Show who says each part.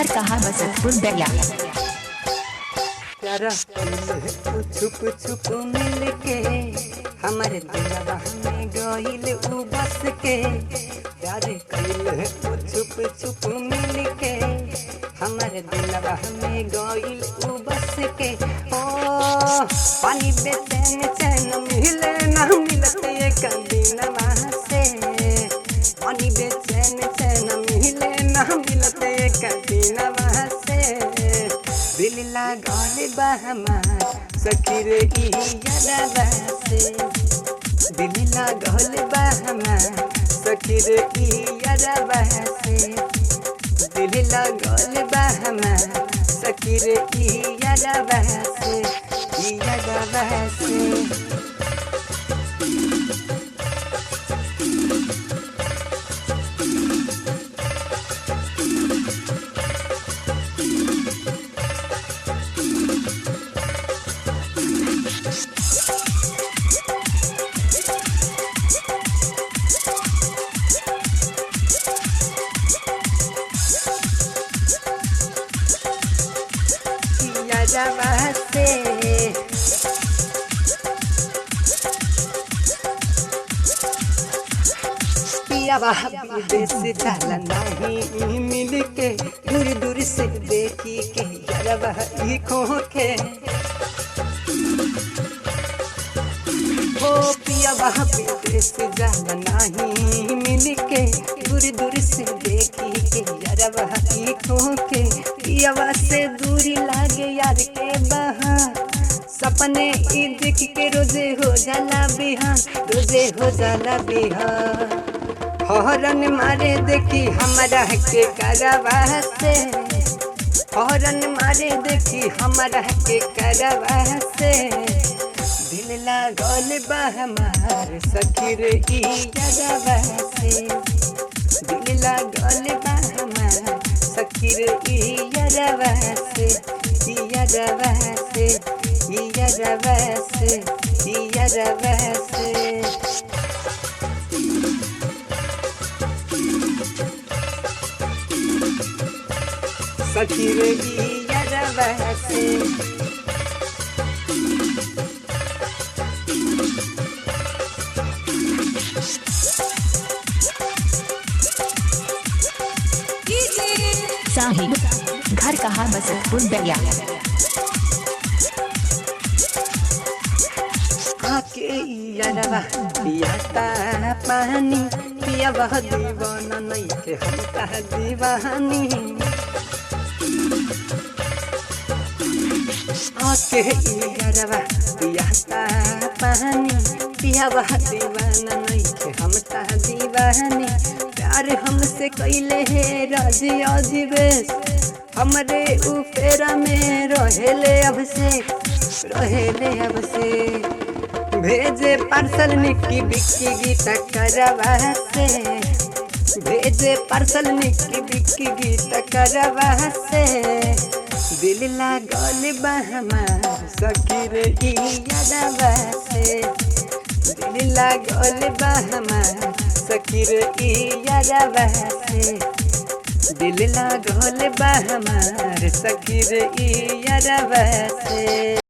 Speaker 1: घर कहाँ बसतपुर दरिया।
Speaker 2: प्यारा छुप छुप मिल के हमारे दिलवा में गइल उ बस के। प्यार कइल छुप छुप मिल के हमारे दिलवा में गइल उ बस के। ओ पानी बेचैन चैन मिले ना मिलते एक दिनवा से। पानी बेचैन चैन मिले ना मिलते एक दिनवा से। दिल लागल बा हमार सखी रे ई यादवा से। दिल लागल बा हमार सखी रे ई यादवा से। दिल लागल बा हमार सखी रे ई यादवा से। ई यादवा से। से पियावा विदेश जाला नहीं मिल के दूर दूर से देखी के यारवा ई खो के। ओ पियावा विदेश जाला नहीं मिल के दूर दूर से देखी के यारवा ई खो के। पियावा से दूरी लागे यार के बहार सपने ई देख के रोजे हो जाला बिहान। रोजे हो जाला बिहान हॉर्न मारे देखी हमारा के करवा से। हॉर्न मारे देखी हमारा के करवा से। दिल लागल बा हमार सखी रे ई यादवा से। दिल लागल बा हमार सखी रे ई यादवा से। ई यादवा से। ई यादवा से। ई यादवा से। सखी रे ई यादवा से।
Speaker 1: साहिब घर कहाँ बसतपुर दरिया।
Speaker 2: आके यारवा पियाता पानी पियावा दीवाना नहीं के हमका दीवानी। आके यारवा पियाता पानी पियावा दीवाना नहीं के हमका दीवानी। प्यार हमसे कैले है राज अजीबेश हमरे उपेरा में रहेले अब से। रहेले अब से भेजे पार्सल निक्की बिक्की गीता करवा से। भेजे पार्सल निक्की बिक्की गीता करवा से। दिल लागल बा हमार सखी रे ई यादवा से। दिल लागल बा हमार सखी रे ई यादवा से। दिल लागल बा हमार सखी रे ई यादवा से।